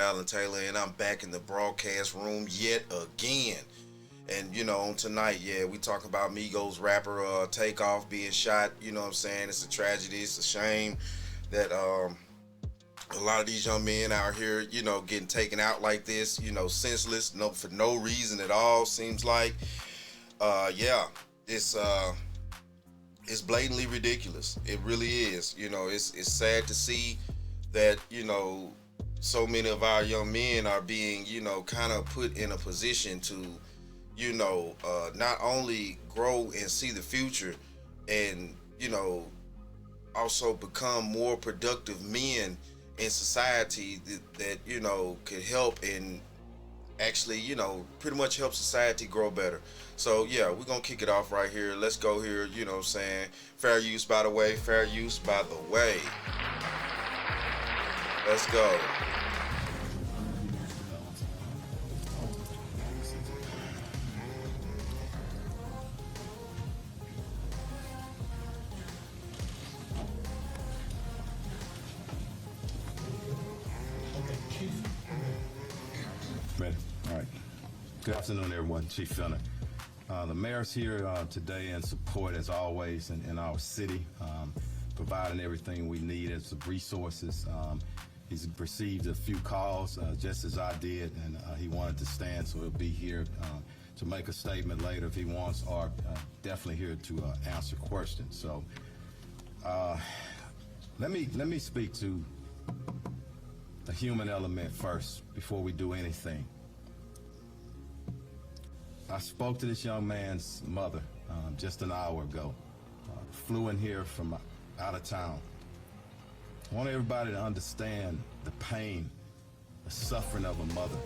Allen Taylor, and I'm back in the broadcast room yet again. And on tonight, yeah, we talk about Migos rapper Takeoff being shot. You know what I'm saying? It's a tragedy. It's a shame that a lot of these young men out here, getting taken out like this. Senseless, no for no reason at all. Seems like, yeah, it's it's blatantly ridiculous. It really is. It's sad to see that so many of our young men are being kind of put in a position to not only grow and see the future and also become more productive men in society that could help and actually pretty much help society grow better. So yeah, we're gonna kick it off right here. Let's go here. What I'm saying, fair use by the way, fair use by the way. Let's go. Ready? All right. Good afternoon, everyone. Chief Fenner. The mayor's here today in support, as always, in our city, providing everything we need as resources. He's received a few calls, just as I did, and he wanted to stand, so he'll be here to make a statement later if he wants, or definitely here to answer questions. So let me speak to the human element first before we do anything. I spoke to this young man's mother just an hour ago. Flew in here from out of town. I want everybody to understand the pain, the suffering of a mother.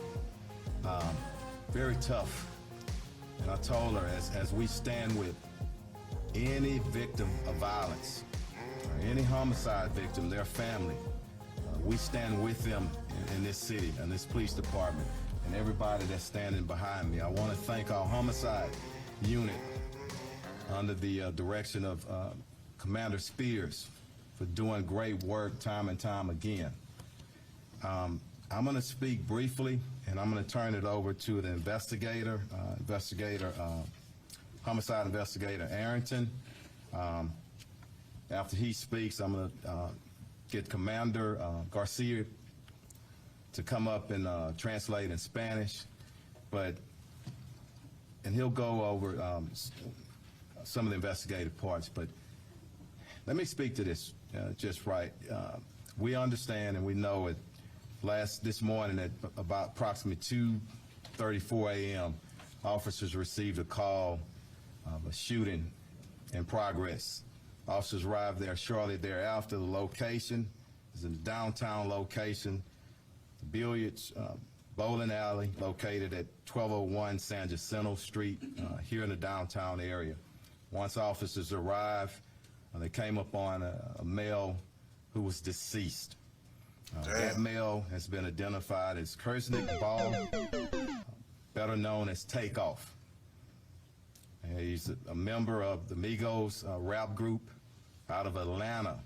Very tough. And I told her, as we stand with any victim of violence, or any homicide victim, their family, we stand with them in this city and this police department and everybody that's standing behind me. I want to thank our homicide unit under the direction of Commander Spears for doing great work time and time again. I'm going to speak briefly, and I'm going to turn it over to the homicide investigator Arrington. After he speaks, I'm going to get Commander Garcia to come up and translate in Spanish, and he'll go over some of the investigative parts. But let me speak to this just right. We understand and we know it. This morning at about approximately 2:34 a.m., officers received a call of a shooting in progress. Officers arrived there shortly thereafter. The location is in the downtown location, the Billiards Bowling Alley, located at 1201 San Jacinto Street, here in the downtown area. Once officers arrived, they came upon a male who was deceased. That male has been identified as Kersnick Ball, better known as Takeoff. He's a member of the Migos rap group out of Atlanta.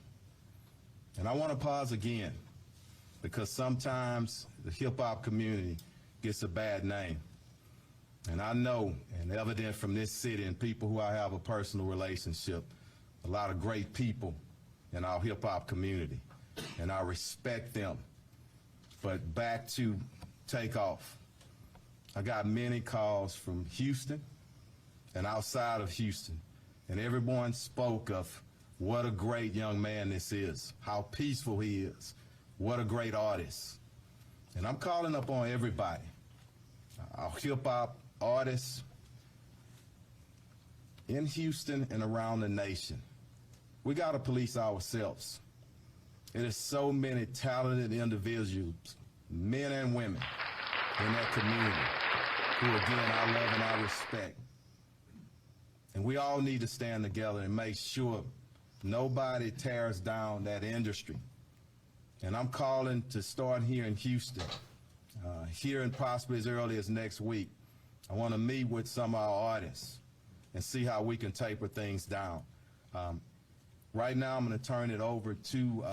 And I want to pause again, because sometimes the hip-hop community gets a bad name. And I know, and evident from this city and people who I have a personal relationship, a lot of great people in our hip-hop community, and I respect them. But back to Takeoff. I got many calls from Houston and outside of Houston, and everyone spoke of what a great young man this is, how peaceful he is, what a great artist. And I'm calling up on everybody, our hip-hop artists in Houston and around the nation. We got to police ourselves. It is so many talented individuals, men and women, in that community who, again, I love and I respect. And we all need to stand together and make sure nobody tears down that industry. And I'm calling to start here in Houston, here and possibly as early as next week. I want to meet with some of our artists and see how we can taper things down. Right now, I'm going to turn it over to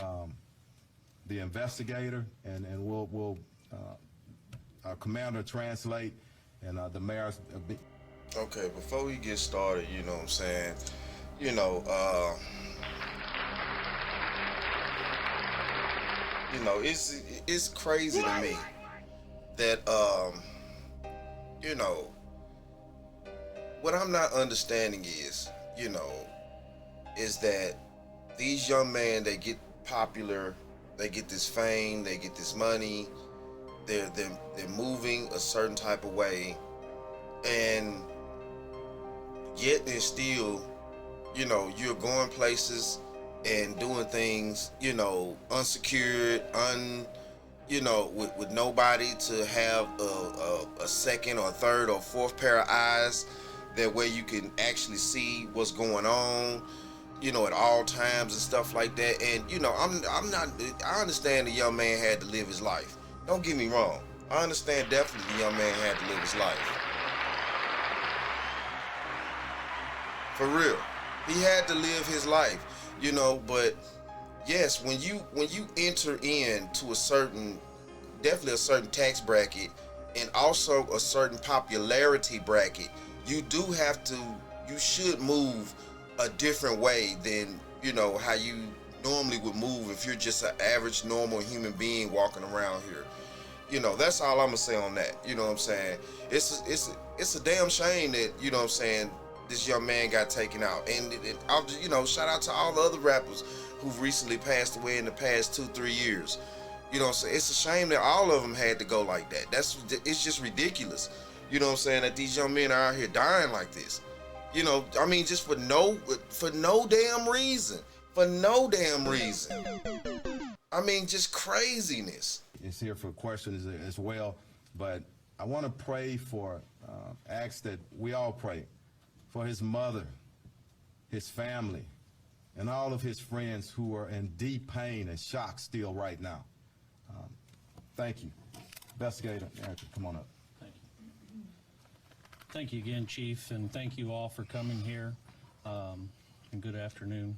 the investigator, and we'll our commander translate, and the mayor's. Okay, before we get started, you know what I'm saying? You know, it's crazy to me that you know, what I'm not understanding is, is that these young men, they get popular, they get this fame, they get this money, they're moving a certain type of way, and yet and still, you're going places and doing things, unsecured, with nobody to have a second or third or fourth pair of eyes, that way you can actually see what's going on, at all times and stuff like that. And I'm not. I understand the young man had to live his life. Don't get me wrong. I understand definitely the young man had to live his life. For real, he had to live his life. But yes, when you enter into definitely a certain tax bracket, and also a certain popularity bracket, you should move a different way than how you normally would move if you're just an average normal human being walking around here. That's all I'm gonna say on that. You know what I'm saying? It's a damn shame that, what I'm saying, this young man got taken out. And I'll shout out to all the other rappers who've recently passed away in the past 2-3 years. You know what I'm saying? It's a shame that all of them had to go like that. It's just ridiculous. You know what I'm saying? That these young men are out here dying like this. Just for no damn reason. For no damn reason. Just craziness. Is here for questions as well, but I want to pray ask that we all pray for his mother, his family, and all of his friends who are in deep pain and shock still right now. Thank you. Investigator Erica, come on up. Thank you. Thank you again, Chief, and thank you all for coming here, and good afternoon.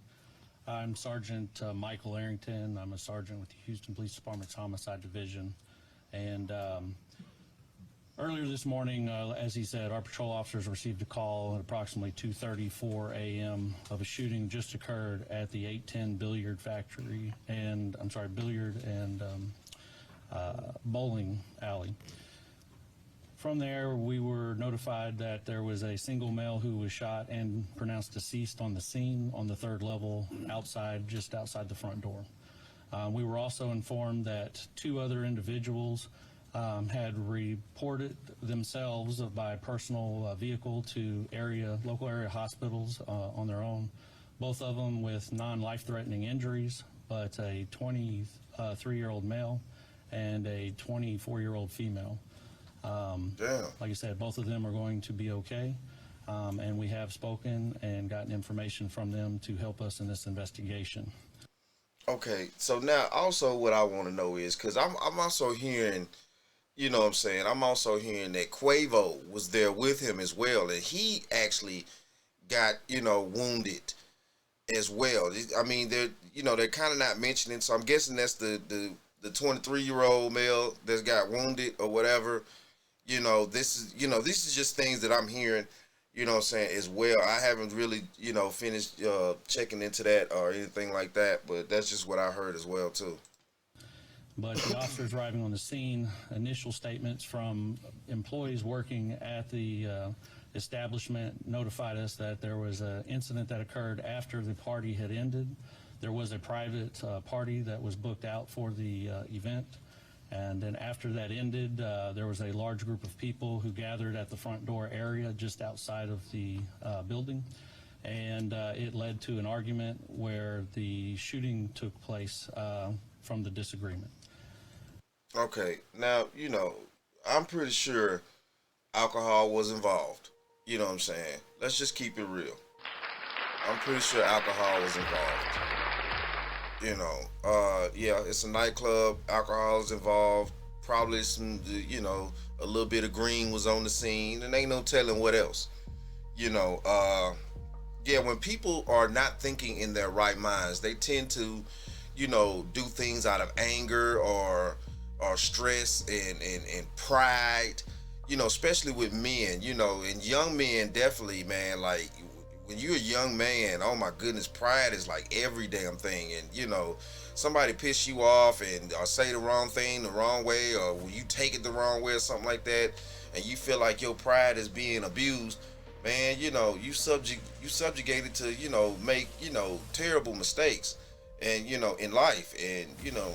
I'm Sergeant Michael Arrington. I'm a sergeant with the Houston Police Department's Homicide Division. And earlier this morning, as he said, our patrol officers received a call at approximately 2:34 a.m. of a shooting just occurred at the 810 Billiard and Bowling Alley. From there, we were notified that there was a single male who was shot and pronounced deceased on the scene on the 3rd level just outside the front door. We were also informed that 2 other individuals had reported themselves by personal vehicle to local area hospitals on their own, both of them with non-life-threatening injuries, but a 23-year-old male and a 24-year-old female. Like I said, both of them are going to be okay, and we have spoken and gotten information from them to help us in this investigation. Okay, so now also what I want to know is, because I'm also hearing, I'm also hearing that Quavo was there with him as well, and he actually got, wounded as well. They're kind of not mentioning, so I'm guessing that's the 23-year-old male that's got wounded or whatever. This is just things that I'm hearing, as well. I haven't really, finished checking into that or anything like that, but that's just what I heard as well, too. But the officers arriving on the scene, initial statements from employees working at the establishment notified us that there was an incident that occurred after the party had ended. There was a private party that was booked out for the event. And then after that ended, there was a large group of people who gathered at the front door area just outside of the building. And it led to an argument where the shooting took place from the disagreement. Okay, now, I'm pretty sure alcohol was involved. You know what I'm saying? Let's just keep it real. I'm pretty sure alcohol was involved. It's a nightclub. Alcohol is involved. Probably some, a little bit of green was on the scene, and ain't no telling what else. When people are not thinking in their right minds, they tend to, do things out of anger or, stress and pride, you know, especially with men, you know, and young men definitely, man, like when you're a young man, oh my goodness, pride is like every damn thing. And you know, somebody piss you off and or say the wrong thing the wrong way, or when you take it the wrong way or something like that, and you feel like your pride is being abused, man, you know, you subjugated to, you know, make, you know, terrible mistakes, and you know, in life, and you know,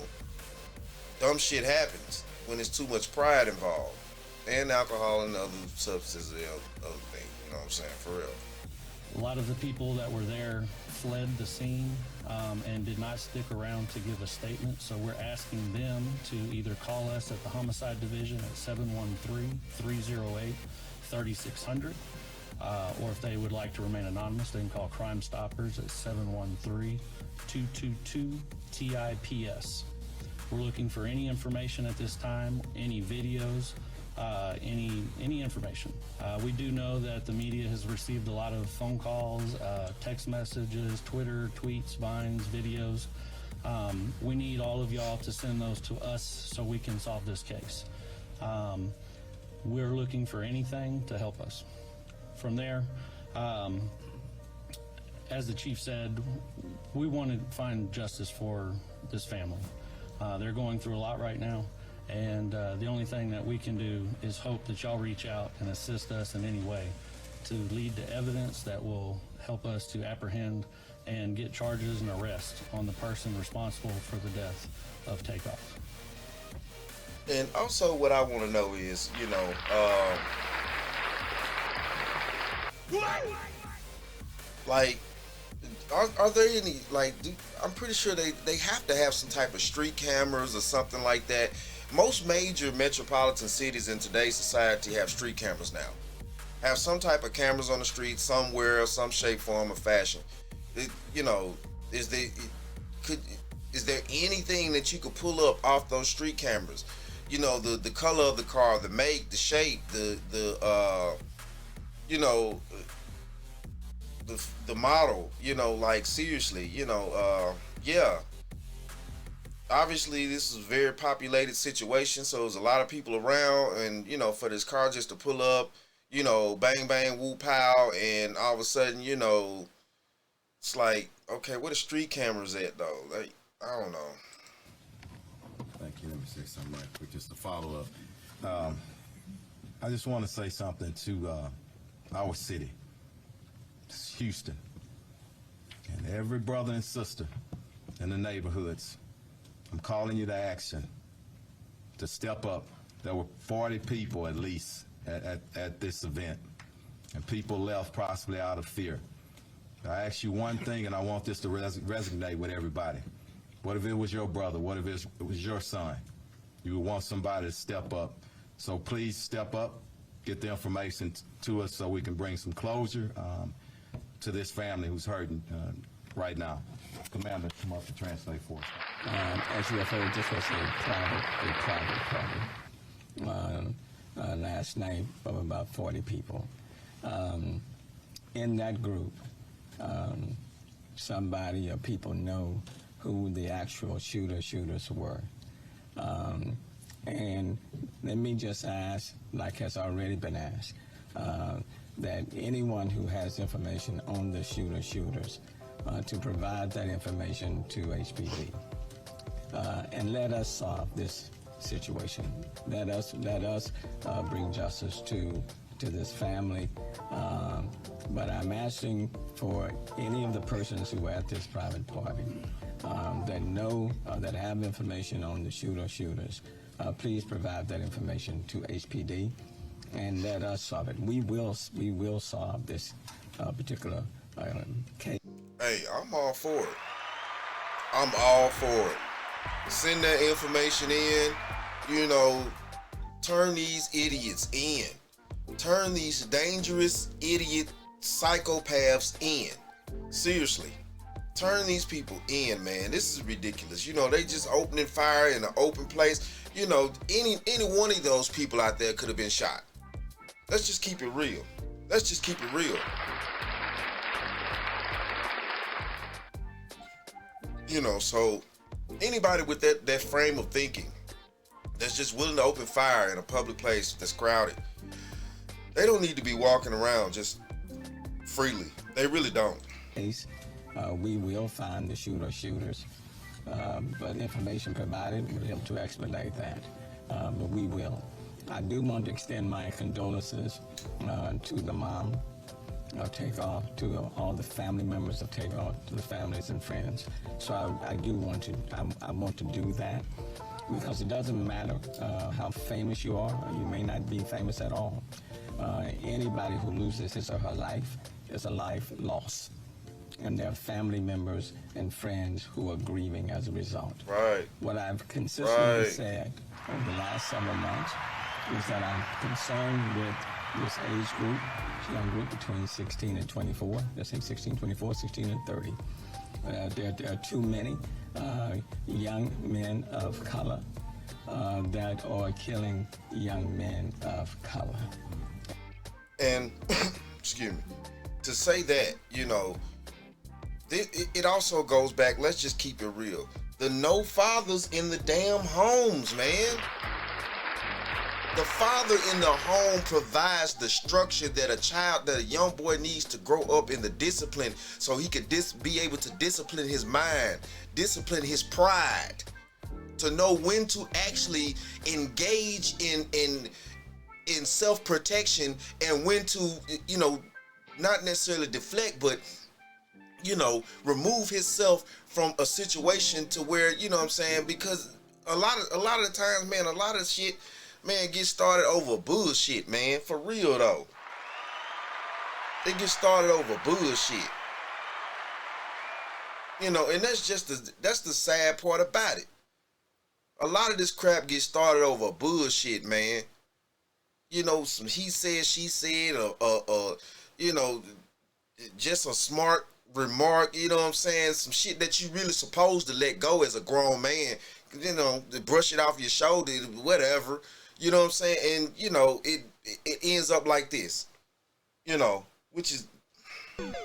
dumb shit happens when there's too much pride involved, and alcohol and other substances and other things. You know what I'm saying? For real. A lot of the people that were there fled the scene and did not stick around to give a statement. So we're asking them to either call us at the Homicide Division at 713-308-3600, or if they would like to remain anonymous, they can call Crime Stoppers at 713-222-TIPS. We're looking for any information at this time, any videos, any information. We do know that the media has received a lot of phone calls, text messages, Twitter, tweets, vines, videos. We need all of y'all to send those to us so we can solve this case. We're looking for anything to help us. From there, as the chief said, we want to find justice for this family. They're going through a lot right now, and the only thing that we can do is hope that y'all reach out and assist us in any way to lead to evidence that will help us to apprehend and get charges and arrest on the person responsible for the death of Takeoff. And also, what I want to know is, you know, like, are there any, like, I'm pretty sure they have to have some type of street cameras or something like that. Most major metropolitan cities in today's society have street cameras now. Have some type of cameras on the street somewhere, some shape, form, or fashion. You know, is there anything that you could pull up off those street cameras? You know, the color of the car, the make, the shape, you know, the model, you know, like seriously, you know, yeah. Obviously, this is a very populated situation, so there's a lot of people around, and you know, for this car just to pull up, you know, bang bang woo pow, and all of a sudden, you know, it's like, okay, where the street cameras at though? Like, I don't know. Thank you. Let me say something right quick, just to follow up. I just want to say something to our city, it's Houston, and every brother and sister in the neighborhoods. I'm calling you to action, to step up. There were 40 people at least at this event, and people left possibly out of fear. I ask you one thing, and I want this to resonate with everybody. What if it was your brother? What if it was your son? You would want somebody to step up. So please step up, get the information to us so we can bring some closure to this family who's hurting right now. Commander, come up to translate for us. As you have heard, this was a private party last night of about 40 people. In that group, somebody or people know who the actual shooters were. And let me just ask, like has already been asked, that anyone who has information on the shooters to provide that information to HPD. And let us solve this situation. Let us bring justice to this family. But I'm asking for any of the persons who were at this private party that know, that have information on the shooters, please provide that information to HPD and let us solve it. We will solve this particular case. Hey, I'm all for it. I'm all for it. Send that information in, you know, turn these idiots in. Turn these dangerous idiot psychopaths in. Seriously. Turn these people in, man. This is ridiculous. You know, they just opening fire in an open place. You know, any one of those people out there could have been shot. Let's just keep it real. Let's just keep it real. You know, so anybody with that frame of thinking that's just willing to open fire in a public place that's crowded, they don't need to be walking around just freely. They really don't. We will find the shooters, but information provided will help to expedite that. But we will. I do want to extend my condolences to the mom of Takeoff, to all the family members of Takeoff, to the families and friends. So I do want to, I want to do that, because it doesn't matter how famous you are, or you may not be famous at all. Anybody who loses his or her life is a life lost. And there are family members and friends who are grieving as a result. Right. What I've consistently said over the last several months is that I'm concerned with this age group, this young group between 16 and 24. Let's say 16, 24, 16, and 30. There are too many young men of color that are killing young men of color. And, excuse me, to say that, you know, it also goes back, let's just keep it real. The no fathers in the damn homes, man. The father in the home provides the structure that a young boy needs to grow up in the discipline, so he could be able to discipline his mind, discipline his pride, to know when to actually engage in self-protection, and when to, you know, not necessarily deflect, but, you know, remove himself from a situation to where, you know what I'm saying, because a lot of the times, man, a lot of shit, man, get started over bullshit, man. For real though. They get started over bullshit. You know, and that's the sad part about it. A lot of this crap gets started over bullshit, man. You know, some he said, she said, you know, just a smart remark, you know what I'm saying? Some shit that you really supposed to let go as a grown man, you know, to brush it off your shoulder, whatever, you know what I'm saying? And, you know, it ends up like this, you know, which is, and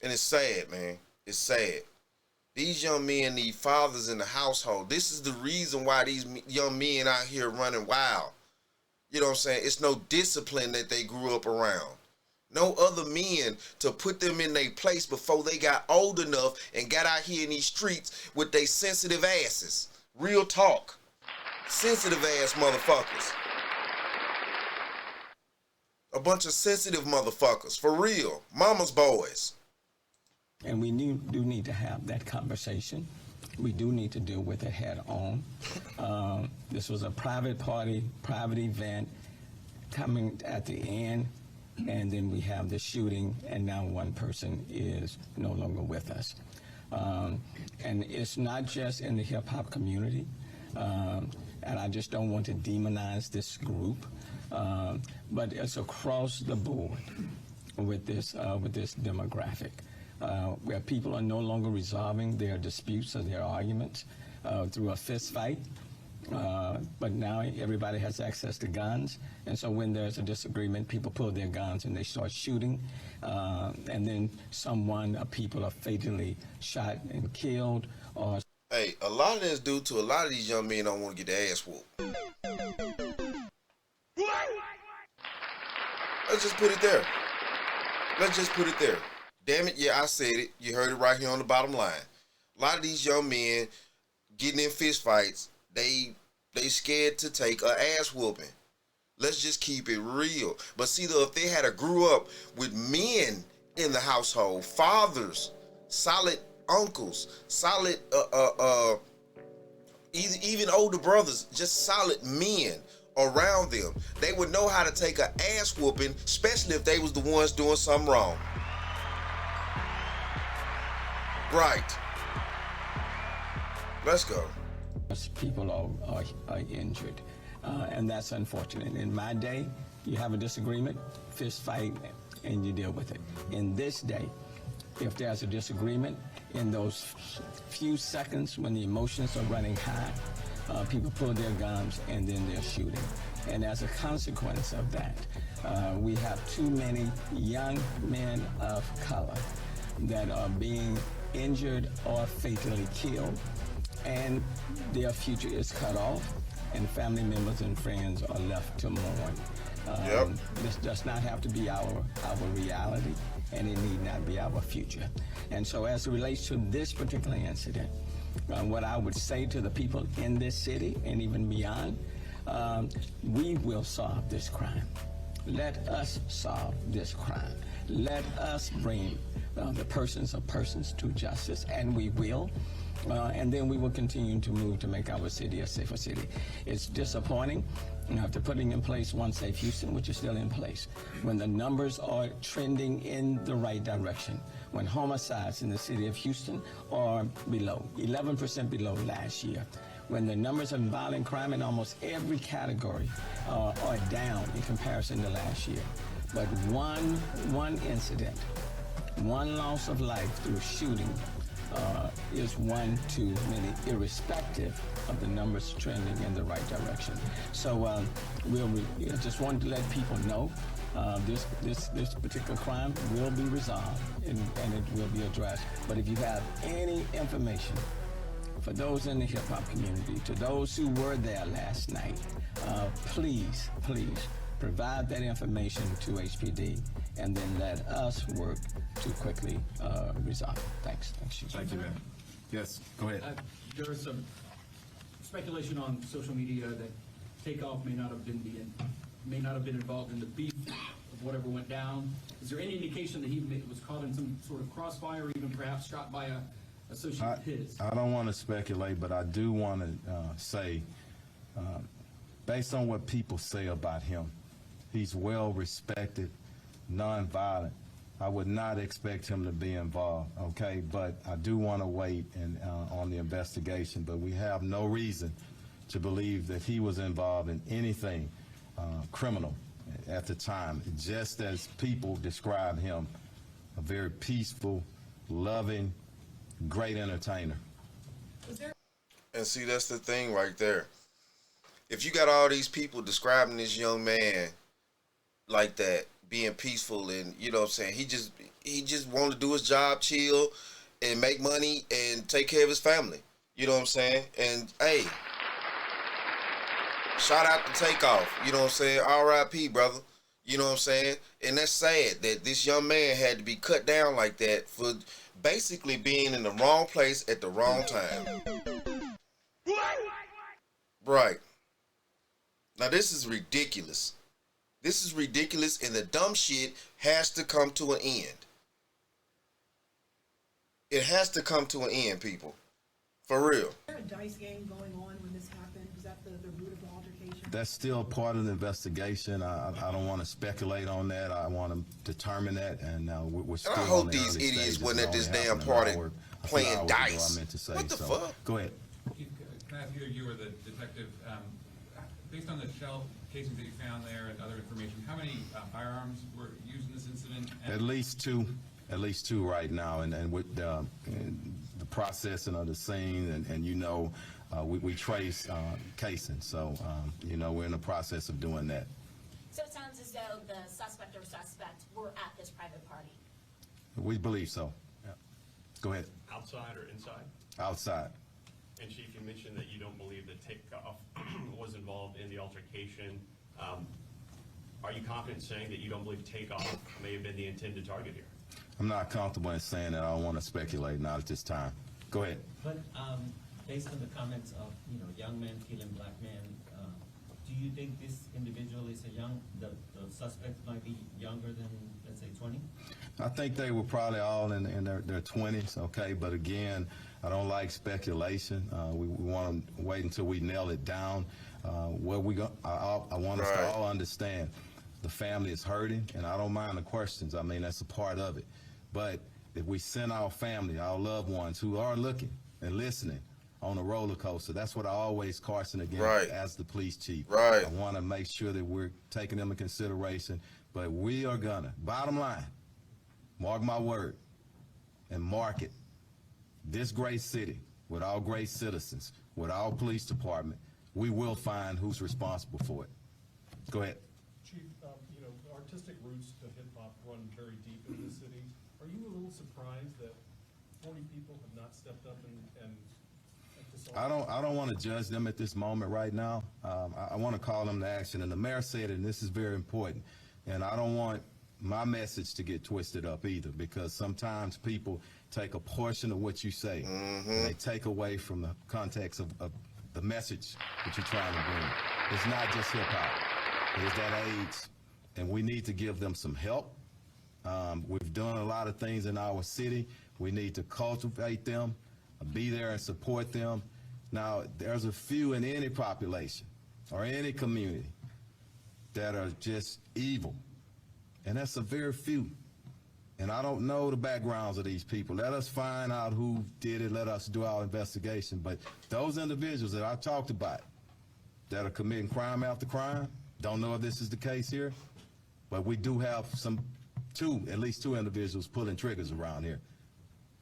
it's sad, man. It's sad. These young men need fathers in the household. This is the reason why these young men out here running wild. You know what I'm saying? It's no discipline that they grew up around. No other men to put them in their place before they got old enough and got out here in these streets with their sensitive asses. Real talk. Sensitive ass motherfuckers. A bunch of sensitive motherfuckers. For real. Mama's boys. And we do need to have that conversation. We do need to deal with it head on. This was a private party, private event coming at the end, and then we have the shooting, and now one person is no longer with us. And it's not just in the hip hop community, and I just don't want to demonize this group, but it's across the board with this demographic. Where people are no longer resolving their disputes or their arguments through a fist fight, but now everybody has access to guns, and so when there's a disagreement, people pull their guns and they start shooting, and then people are fatally shot and killed. Or hey, a lot of this due to a lot of these young men don't want to get their ass whooped. Let's just put it there. Let's just put it there. Damn it, yeah, I said it. You heard it right here on the bottom line. A lot of these young men getting in fist fights, they scared to take a ass whooping. Let's just keep it real. But see, though, if they had grew up with men in the household, fathers, solid uncles, solid, even older brothers, just solid men around them, they would know how to take an ass whooping, especially if they was the ones doing something wrong. Right. Let's go. People are injured, and that's unfortunate. In my day, you have a disagreement, fist fight, and you deal with it. In this day, if there's a disagreement, in those few seconds when the emotions are running high, people pull their guns and then they're shooting. And as a consequence of that, we have too many young men of color that are being injured or fatally killed. and their future is cut off, and family members and friends are left to mourn. Yep. This does not have to be our reality, and it need not be our future. And so as it relates to this particular incident, what I would say to the people in this city and even beyond, we will solve this crime. Let us solve this crime. Let us bring the persons of persons to justice, and we will. And then we will continue to move to make our city a safer city. It's disappointing after putting in place One Safe Houston, which is still in place, when the numbers are trending in the right direction, when homicides in the city of Houston are below, 11% below last year, when the numbers of violent crime in almost every category are down in comparison to last year. But one incident, one loss of life through shooting is one too many, irrespective of the numbers trending in the right direction. So we just wanted to let people know this particular crime will be resolved and it will be addressed. But if you have any information for those in the hip-hop community, to those who were there last night, please provide that information to HPD, and then let us work to quickly resolve it. Thanks. Chief. Thank you, man. Yes, go ahead. There is some speculation on social media that Takeoff may not have been involved in the beef of whatever went down. Is there any indication that he was caught in some sort of crossfire, or even perhaps shot by a associate of his? I don't want to speculate, but I do want to say, based on what people say about him, he's well respected, nonviolent. I would not expect him to be involved, okay? But I do want to wait on the investigation, but we have no reason to believe that he was involved in anything criminal at the time, just as people describe him, a very peaceful, loving, great entertainer. And see, that's the thing right there. If you got all these people describing this young man like that, being peaceful, and you know what I'm saying, he just wanted to do his job, chill, and make money and take care of his family. You know what I'm saying? And hey, shout out to Takeoff. You know what I'm saying? R.I.P. brother. You know what I'm saying? And that's sad that this young man had to be cut down like that for basically being in the wrong place at the wrong time. Right. Now this is ridiculous. This is ridiculous, and the dumb shit has to come to an end. It has to come to an end, people. For real. Was there a dice game going on when this happened? Was that the root of the altercation? That's still part of the investigation. I don't want to speculate on that. I want to determine that, and we're still. And I hope these idiots went at this damn party playing dice. What the fuck? Go ahead. Keith, can I have you were the detective? Based on the shell casings that you found there and other information, how many firearms were used in this incident? At least two right now, and with the processing of the scene, and we trace casing, so we're in the process of doing that. So it sounds as though the suspect or suspects were at this private party. We believe so. Yeah. Go ahead. Outside or inside? Outside. And Chief, you mentioned that you don't believe that Takeoff was involved in the altercation. Are you confident saying that you don't believe Takeoff may have been the intended target here? I'm not comfortable in saying that. I don't want to speculate, not at this time. Go ahead. But based on the comments of young men killing black men, do you think this individual is the suspect might be younger than, let's say, 20? I think they were probably all in their 20s, okay? But again, I don't like speculation. We want to wait until we nail it down. I want us to all understand the family is hurting, and I don't mind the questions. I mean, that's a part of it. But if we send our family, our loved ones who are looking and listening on a roller coaster, that's what I always caution against as the police chief. Right. I want to make sure that we're taking them in consideration. But we are gonna, bottom line, mark my word, and mark it. This great city, with our great citizens, with our police department, we will find who's responsible for it. Go ahead. Chief, artistic roots to hip-hop run very deep in this city. Are you a little surprised that 40 people have not stepped up and I don't want to judge them at this moment right now. I want to call them to action, and the mayor said it, and this is very important. And I don't want my message to get twisted up either, because sometimes people take a portion of what you say and they take away from the context of the message that you're trying to bring. It's not just hip hop. It is that age, and we need to give them some help. We've done a lot of things in our city. We need to cultivate them, be there and support them. Now, there's a few in any population or any community that are just evil, and that's a very few. And I don't know the backgrounds of these people. Let us find out who did it. Let us do our investigation. But those individuals that I talked about that are committing crime after crime, don't know if this is the case here, but we do have at least two individuals pulling triggers around here.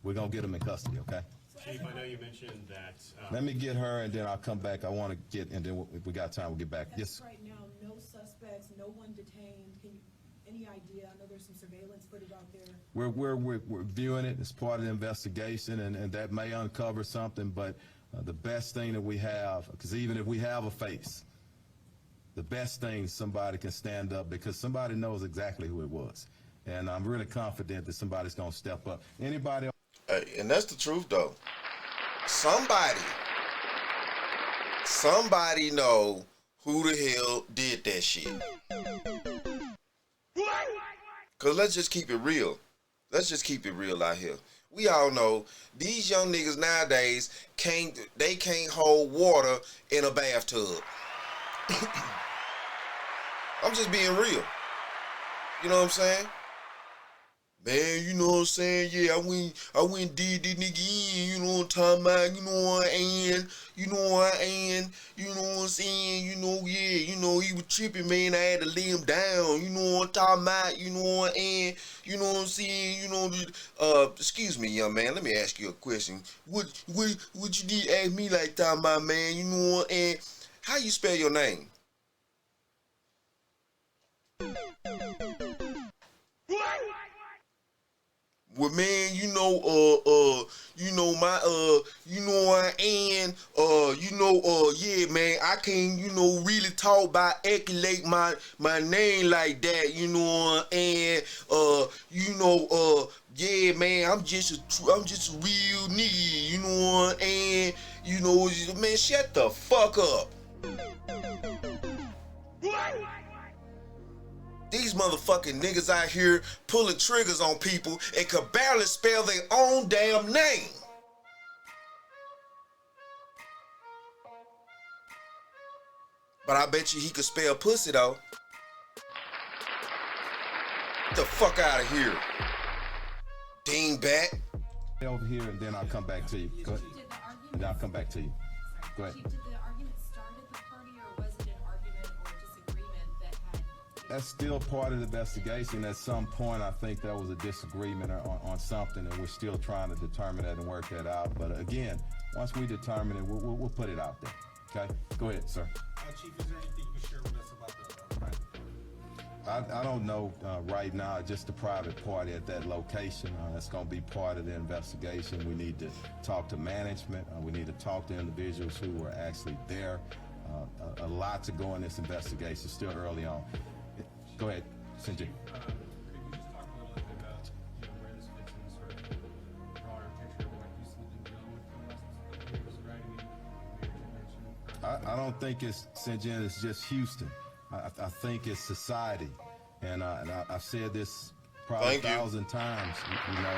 We're going to get them in custody, okay? Chief, I know you mentioned that. Let me get her, and then I'll come back. I want to get, and then if we got time, we'll get back. Yes. Right now, no suspects, no one detained. Any idea? I know there's some surveillance footage out there. We're viewing it as part of the investigation, and that may uncover something, but the best thing that we have, because even if we have a face, the best thing somebody can stand up, because somebody knows exactly who it was. And I'm really confident that somebody's going to step up. Anybody? And that's the truth, though. Somebody know who the hell did that shit. Cause let's just keep it real. Let's just keep it real out here. We all know these young niggas nowadays can't hold water in a bathtub. I'm just being real. You know what I'm saying? Man, you know what I'm saying? Yeah, I went did this nigga in, you know what I'm talking about, you know what I am, you know what I am, you know what I'm saying, you know, yeah, you know, he was tripping, man, I had to lay him down, you know what I'm talking about, you know what I am, you know what I'm saying, you know, excuse me, young man, let me ask you a question. What you did ask me like talking about, man, you know what I am? How you spell your name? Well, man, you know my, you know I am, yeah, man, I can't, you know, really talk about accolade my name like that, you know, and, you know, yeah, man, I'm just a real nigga, you know, and, you know, man, shut the fuck up. These motherfucking niggas out here pulling triggers on people and could barely spell their own damn name. But I bet you he could spell pussy though. Get the fuck out of here. Dingbat. Over here, and then I'll come back to you. Go ahead. And then I'll come back to you. Go ahead. Chief, did the argument start at the party, or was it an argument or disagreement that had... That's still part of the investigation. At some point, I think there was a disagreement on something, and we're still trying to determine that and work that out. But again, once we determine it, we'll put it out there. Okay? Go ahead, sir. Chief, is there anything you can share with us about the private party? I don't know right now, just the private party at that location. That's going to be part of the investigation. We need to talk to management. We need to talk to individuals who were actually there. A lot to go in this investigation, still early on. Go ahead, Sinjay. Could you just talk a little bit about, you know, where this fits in sort of broader picture of what you see them dealing with for the last couple of years, right? I mean, Mayor, you mentioned... I don't think it's Sinjay, it's just Houston. I think it's society. And I've said this probably 1,000 times, you know,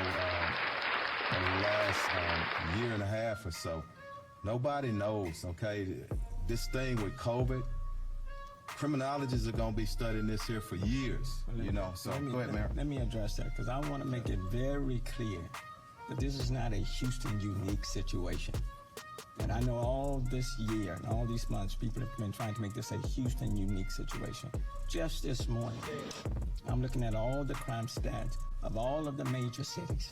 over the last year and a half or so. Nobody knows, okay? This thing with COVID, criminologists are going to be studying this here for years, you know. So go ahead, Mayor. Let me address that, because I want to make it very clear that this is not a Houston unique situation. And I know all this year and all these months, people have been trying to make this a Houston unique situation. Just this morning, I'm looking at all the crime stats of all of the major cities.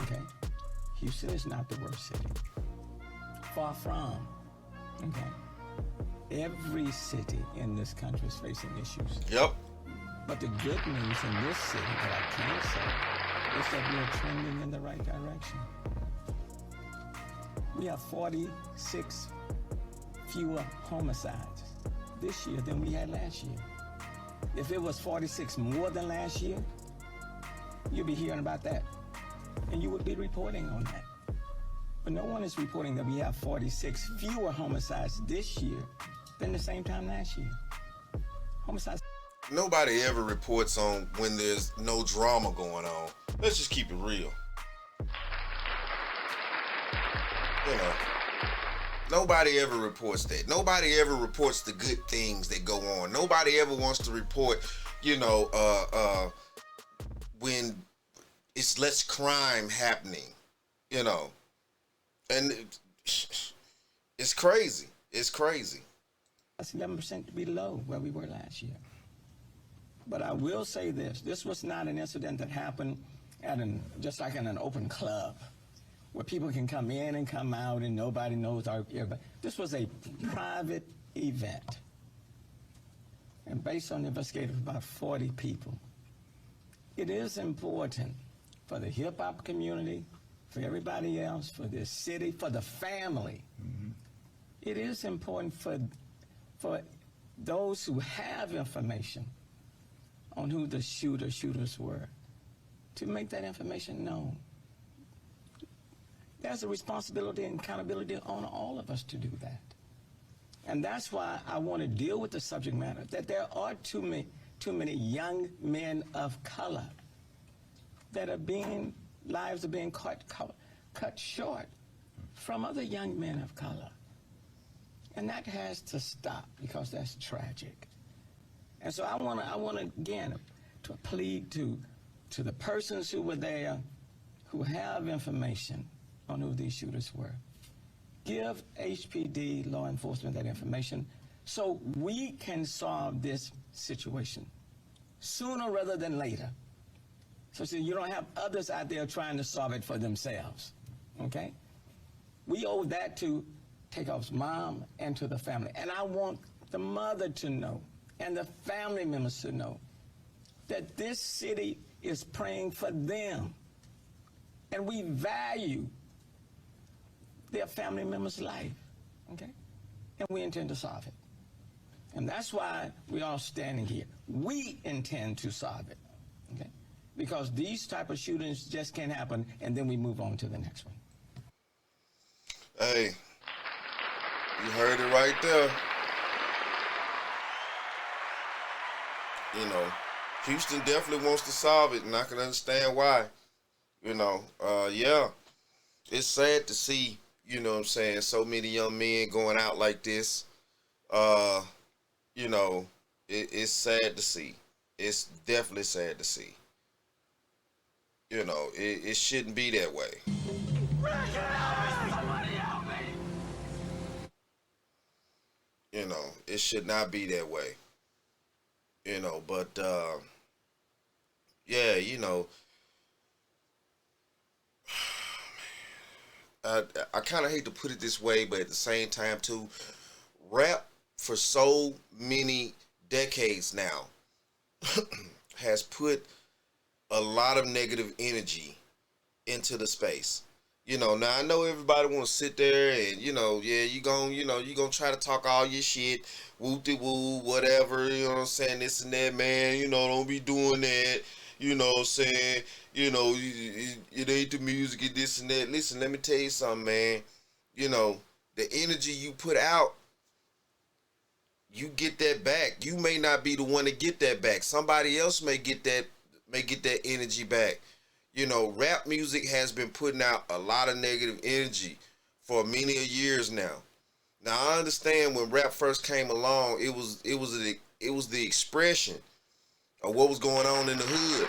Okay? Houston is not the worst city. Far from. Okay? Every city in this country is facing issues. Yep. But the good news in this city that I can say is that we are trending in the right direction. We have 46 fewer homicides this year than we had last year. If it was 46 more than last year, you'd be hearing about that. And you would be reporting on that. But no one is reporting that we have 46 fewer homicides this year than the same time last year. Homicides. Nobody ever reports on when there's no drama going on. Let's just keep it real. You know, nobody ever reports that. Nobody ever reports the good things that go on. Nobody ever wants to report, you know, when it's less crime happening, you know. And it's crazy. It's crazy. That's 11% below where we were last year. But I will say this. This was not an incident that happened at just like in an open club where people can come in and come out and nobody knows everybody. This was a private event. And based on the investigation of about 40 people. It is important for the hip-hop community, for everybody else, for this city, for the family. Mm-hmm. It is important for those who have information on who the shooters were to make that information known. There's a responsibility and accountability on all of us to do that. And that's why I want to deal with the subject matter, that there are too many young men of color that lives are being cut short from other young men of color. And that has to stop because that's tragic. And so I want to again to plead to the persons who were there, who have information on who these shooters were. Give HPD law enforcement that information so we can solve this situation sooner rather than later. So you don't have others out there trying to solve it for themselves, okay? We owe that to Takeoff's mom and to the family. And I want the mother to know and the family members to know that this city is praying for them. And we value their family member's life, okay? And we intend to solve it. And that's why we're all standing here. We intend to solve it, okay? Because these type of shootings just can't happen, and then we move on to the next one. Hey, you heard it right there. You know, Houston definitely wants to solve it, and I can understand why. You know, yeah, it's sad to see, you know what I'm saying, so many young men going out like this. You know, it's sad to see. It's definitely sad to see. You know, it shouldn't be that way. You know, it should not be that way. You know, but, yeah, you know, I kind of hate to put it this way, but at the same time, too, rap for so many decades now has put a lot of negative energy into the space. You know, now I know everybody want to sit there and, you know, yeah, you gonna try to talk all your shit, woo-de-woo, whatever, you know what I'm saying, this and that, man, you know, don't be doing that, you know what I'm saying, you know, it ain't the music, it this and that. Listen, let me tell you something, man. You know, the energy you put out, you get that back. You may not be the one to get that back. Somebody else may get that energy back. You know, rap music has been putting out a lot of negative energy for many years now. Now I understand when rap first came along, it was the expression of what was going on in the hood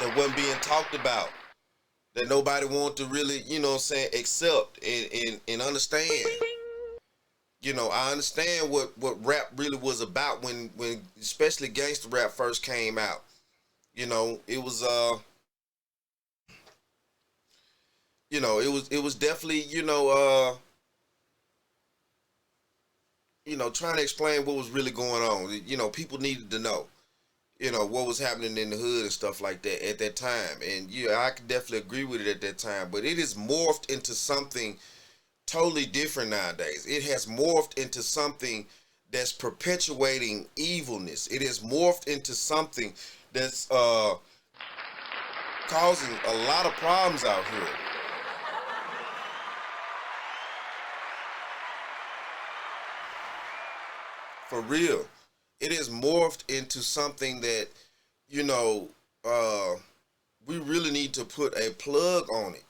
that wasn't being talked about, that nobody wanted to really, you know what I'm saying, accept and understand. You know, I understand what rap really was about when especially gangster rap first came out. You know, it was you know, it was definitely, you know, trying to explain what was really going on. You know, people needed to know. you know, what was happening in the hood and stuff like that at that time. And yeah, I can definitely agree with it at that time. But it is morphed into something totally different nowadays. It has morphed into something that's perpetuating evilness. It has morphed into something that's causing a lot of problems out here. For real. It has morphed into something that, you know, we really need to put a plug on it.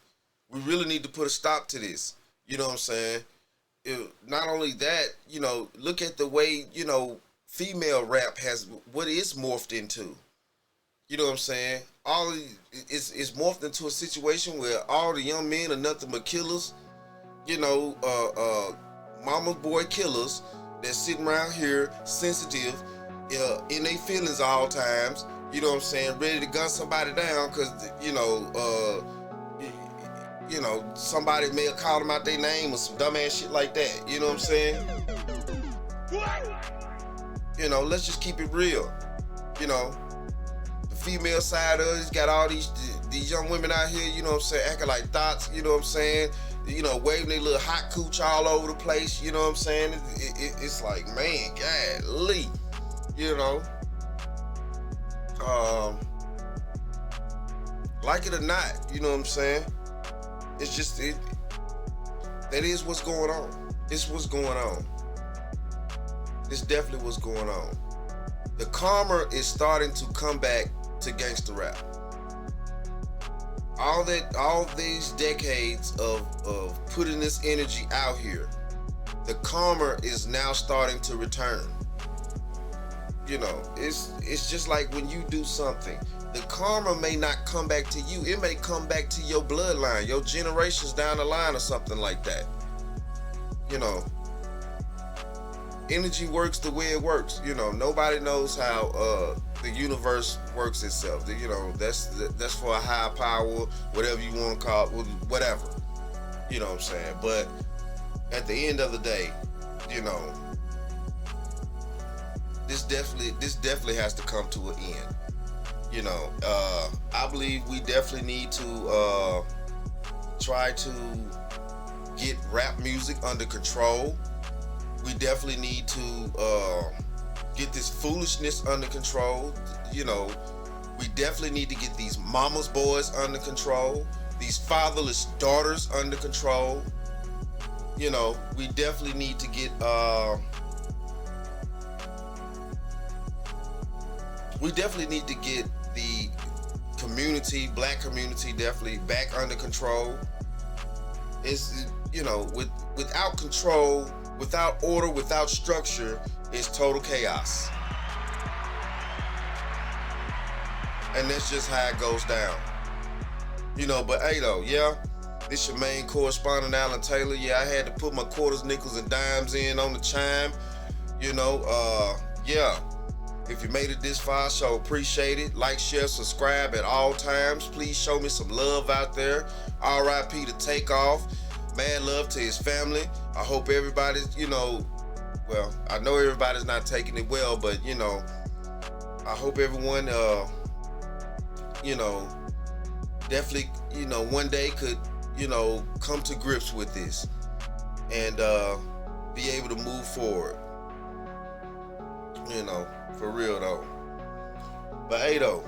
We really need to put a stop to this. You know what I'm saying? Not only that, you know, look at the way, you know, female rap has, what it's morphed into. You know what I'm saying? It's morphed into a situation where all the young men are nothing but killers. You know, mama boy killers that's sitting around here sensitive, in their feelings all times. You know what I'm saying? Ready to gun somebody down because, you know, somebody may have called them out their name or some dumbass shit like that. You know what I'm saying? You know, let's just keep it real. You know, the female side of it's got all these young women out here, you know what I'm saying, acting like thoughts, you know what I'm saying? You know, waving their little hot cooch all over the place, you know what I'm saying? It's like, man, golly, you know. Like it or not, you know what I'm saying? It's just, that is what's going on. It's what's going on. It's definitely what's going on. The karma is starting to come back to gangster rap. All these decades of putting this energy out here, the karma is now starting to return. You know, it's just like when you do something, the karma may not come back to you. It may come back to your bloodline, your generations down the line or something like that. You know, energy works the way it works. You know, nobody knows how the universe works itself. You know, that's for a higher power, whatever you want to call it, whatever. You know what I'm saying? But at the end of the day, you know, this definitely has to come to an end. You know, I believe we definitely need to try to get rap music under control. We definitely need to get this foolishness under control. You know, we definitely need to get these mama's boys under control, these fatherless daughters under control. You know, we definitely need to get the community, black community, definitely back under control. It's, you know, without control, without order, without structure, it's total chaos. And that's just how it goes down. You know, but hey though, yeah, this your main correspondent, Alan Taylor. Yeah, I had to put my quarters, nickels, and dimes in on the chime. You know, yeah. If you made it this far, so appreciate it. Like, share, subscribe at all times. Please show me some love out there. R.I.P. to Takeoff. Mad love to his family. I hope everybody's, you know, well, I know everybody's not taking it well, but, you know, I hope everyone, you know, definitely, you know, one day could, you know, come to grips with this and be able to move forward. You know, for real though. But hey though,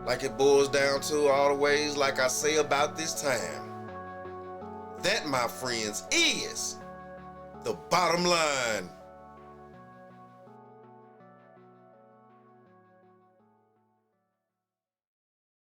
like it boils down to all the ways, like I say about this time, that, my friends, is the bottom line.